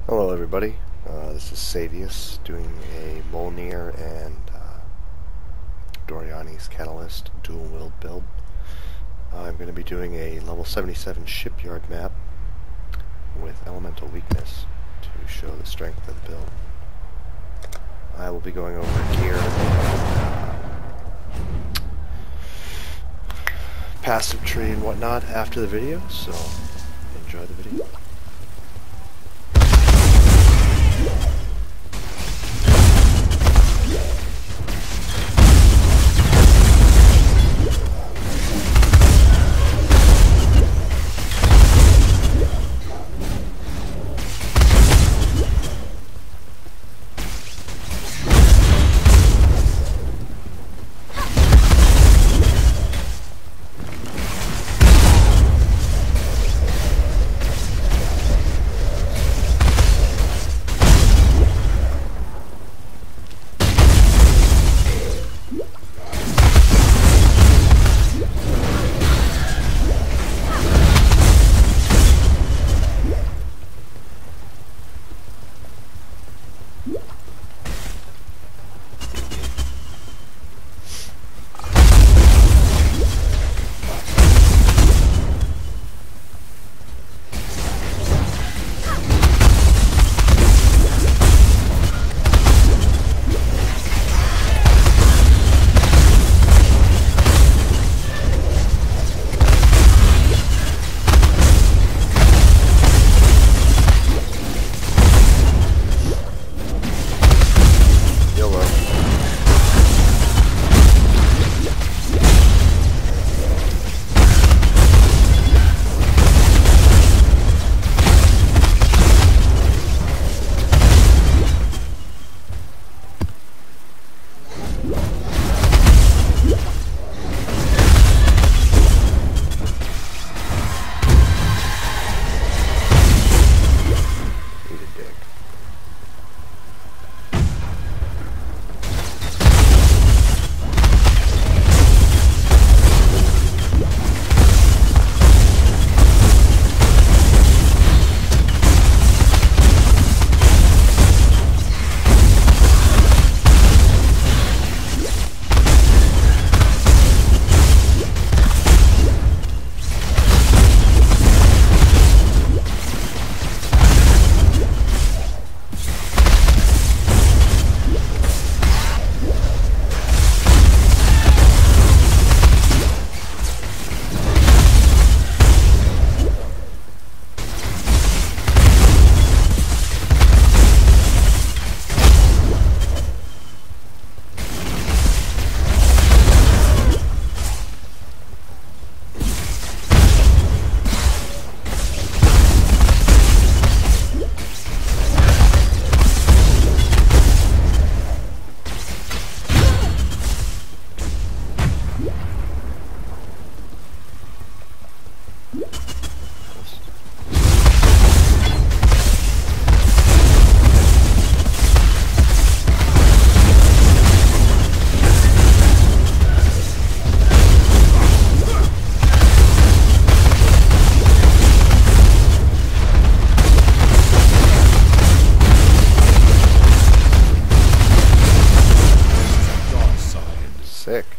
Hello everybody, this is Savius doing a Mjolnir and Doryani's Catalyst dual wield build. I'm going to be doing a level 77 shipyard map with elemental weakness to show the strength of the build. I will be going over gear and passive tree and whatnot after the video, so enjoy the video.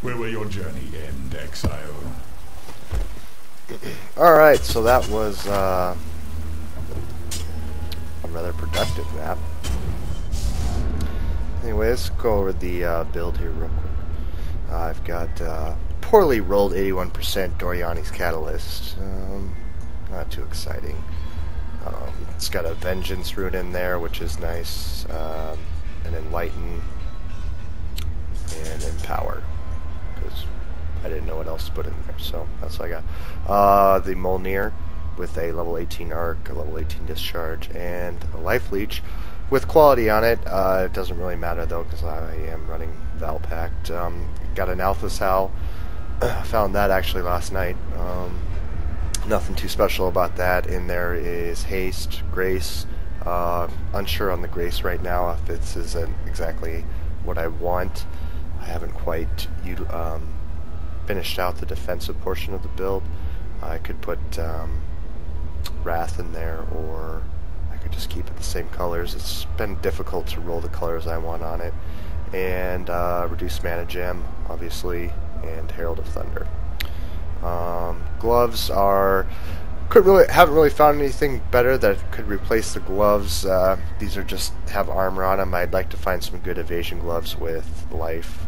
Where will your journey end, exile? Alright, so that was a rather productive map. Anyway, let's go over the build here real quick. I've got poorly rolled 81% Doryani's Catalyst. Not too exciting. It's got a Vengeance rune in there, which is nice. An Enlighten and Empower, because I didn't know what else to put in there, so that's what I got. The Mjolnir with a level 18 arc, a level 18 discharge, and a life leech with quality on it. It doesn't really matter though, because I am running Valpact. Got an Alpha Sal. Found that actually last night. Nothing too special about that. In there is haste, grace. Unsure on the grace right now if this isn't exactly what I want. I haven't quite finished out the defensive portion of the build. I could put Wrath in there, or I could just keep it the same colors. It's been difficult to roll the colors I want on it. And reduced mana gem, obviously, and Herald of Thunder. Gloves are... haven't really found anything better that could replace the gloves. These are just have armor on them. I'd like to find some good evasion gloves with life.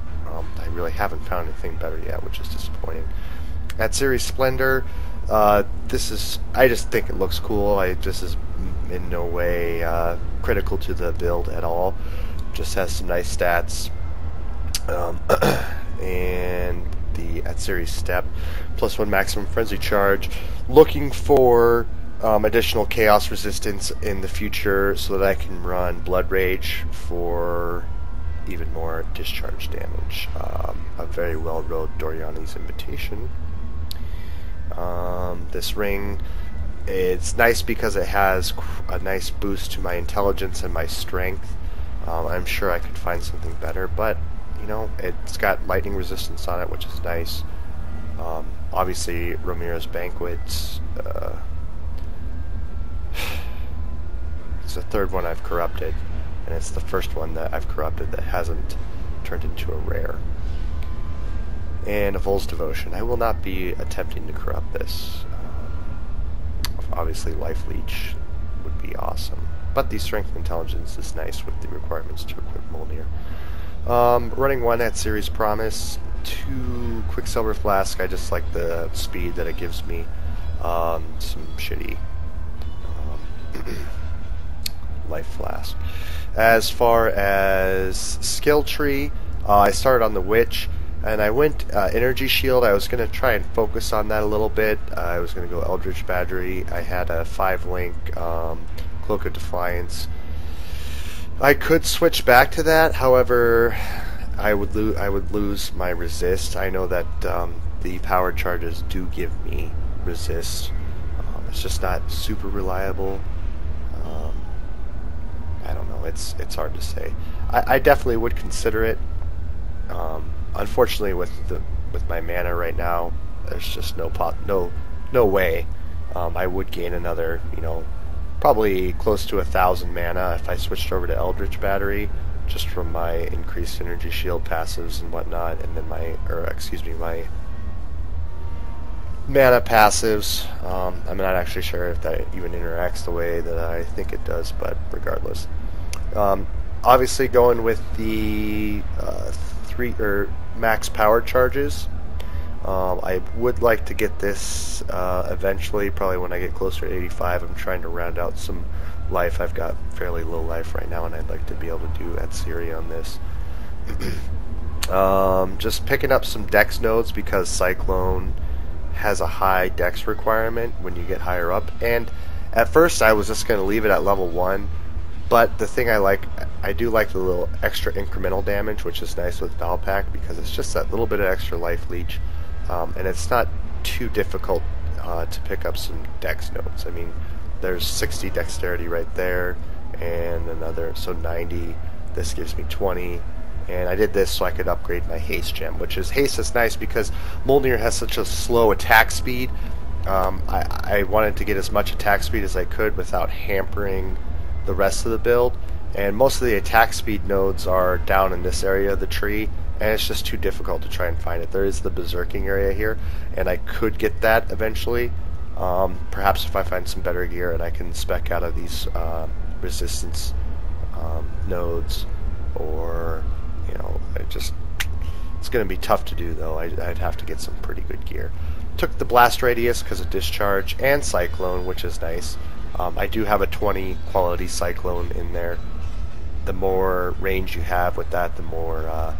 I really haven't found anything better yet, which is disappointing. At Series Splendor, I just think it looks cool. This is in no way critical to the build at all. Just has some nice stats. And at Series Step, +1 maximum frenzy charge. Looking for additional chaos resistance in the future so that I can run Blood Rage for even more discharge damage. A very well rolled Doryani's Invitation. This ring, it's nice because it has a nice boost to my intelligence and my strength. I'm sure I could find something better, but you know, it's got lightning resistance on it, which is nice. Obviously, Ramirez Banquet. It's the third one I've corrupted, and it's the first one that I've corrupted that hasn't turned into a rare. And a Vol's Devotion. I will not be attempting to corrupt this. Obviously, Life Leech would be awesome, but the Strength and Intelligence is nice with the requirements to equip Mjolnir. Running 1 at Series Promise, 2 Quicksilver Flask. I just like the speed that it gives me. Some shitty Life Flask. As far as skill tree, I started on the Witch, and I went Energy Shield. I was going to try and focus on that a little bit. I was going to go Eldritch Battery. I had a 5-link Cloak of Defiance. I could switch back to that, however, I would lose my resist. I know that the power charges do give me resist. It's just not super reliable. I don't know. It's hard to say. I definitely would consider it. Unfortunately, with my mana right now, there's just no way. I would gain another, probably close to 1,000 mana if I switched over to Eldritch Battery, just from my increased Energy Shield passives and whatnot, and then my mana passives. I'm not actually sure if that even interacts the way that I think it does, but regardless. Obviously going with the 3 max power charges. I would like to get this eventually, probably when I get closer to 85. I'm trying to round out some life. I've got fairly low life right now, and I'd like to be able to do at Siri on this. Just picking up some dex nodes because Cyclone has a high dex requirement when you get higher up. And at first I was just going to leave it at level 1, but the thing I do like the little extra incremental damage, which is nice with Valpack because it's just that little bit of extra life leech. And it's not too difficult to pick up some dex nodes. I mean, there's 60 dexterity right there, and another, so 90. This gives me 20, and I did this so I could upgrade my haste gem, haste is nice because Mjolnir has such a slow attack speed. I wanted to get as much attack speed as I could without hampering the rest of the build, and most of the attack speed nodes are down in this area of the tree, and it's just too difficult to try and find it. There is the berserking area here, and I could get that eventually. Perhaps if I find some better gear and I can spec out of these resistance nodes, or it's going to be tough to do though. I'd have to get some pretty good gear. Took the blast radius because of discharge and cyclone, which is nice. I do have a 20 quality cyclone in there. The more range you have with that, the more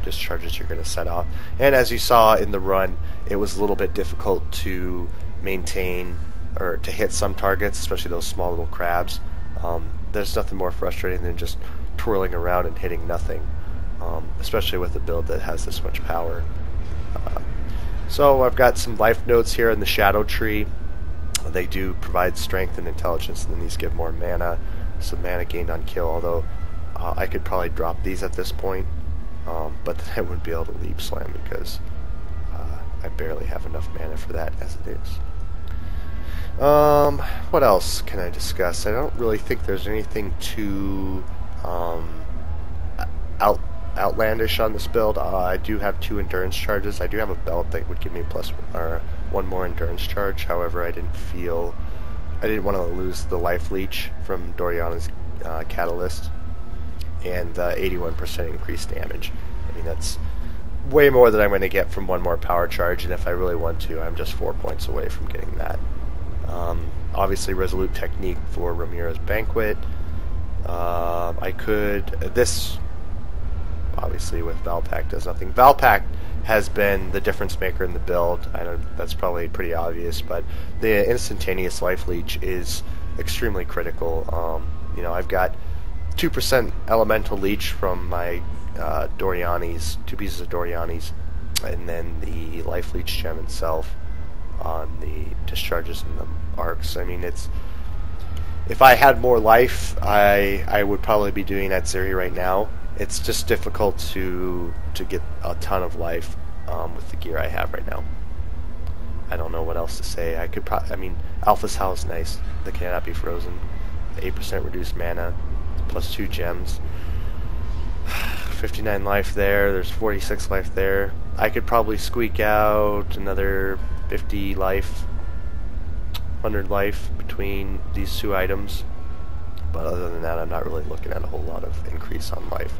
discharges you're going to set off. And as you saw in the run, it was a little bit difficult to maintain or to hit some targets, especially those small little crabs. There's nothing more frustrating than just twirling around and hitting nothing, especially with a build that has this much power. So I've got some life nodes here in the shadow tree. They do provide strength and intelligence, and then these give more mana, some mana gained on kill, although I could probably drop these at this point. But then I wouldn't be able to leap slam because I barely have enough mana for that as it is. What else can I discuss? I don't really think there's anything too outlandish on this build. I do have 2 endurance charges. I do have a belt that would give me one more endurance charge. However, I didn't want to lose the life leech from Doryani's catalyst, and 81% increased damage. I mean, that's way more than I'm going to get from 1 more power charge, and if I really want to, I'm just 4 points away from getting that. Obviously, Resolute Technique for Ramira's Banquet. This, obviously, with Valpact does nothing. Valpact has been the difference maker in the build. I know that's probably pretty obvious, but the instantaneous life leech is extremely critical. You know, I've got 2% elemental leech from my Doryani's, 2 pieces of Doryani's, and then the life leech gem itself on the discharges and the arcs. I mean, if I had more life, I would probably be doing Atziri right now. It's just difficult to get a ton of life with the gear I have right now. I don't know what else to say. I mean, Alpha's Howl is nice. The cannot be frozen. 8% reduced mana, plus 2 gems. 59 life there. There's 46 life there. I could probably squeak out another 50 life, 100 life between these 2 items. But other than that, I'm not really looking at a whole lot of increase on life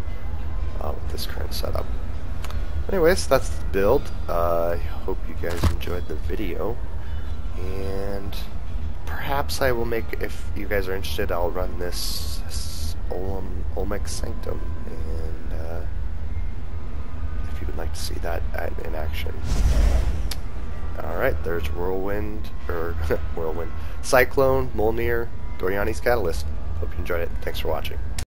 with this current setup. Anyways, that's the build. I hope you guys enjoyed the video, and perhaps I will make, if you guys are interested, I'll run this Olmec Sanctum, and if you would like to see that in action. Alright, there's Whirlwind, Cyclone, Mjolnir, Doryani's Catalyst. Hope you enjoyed it. Thanks for watching.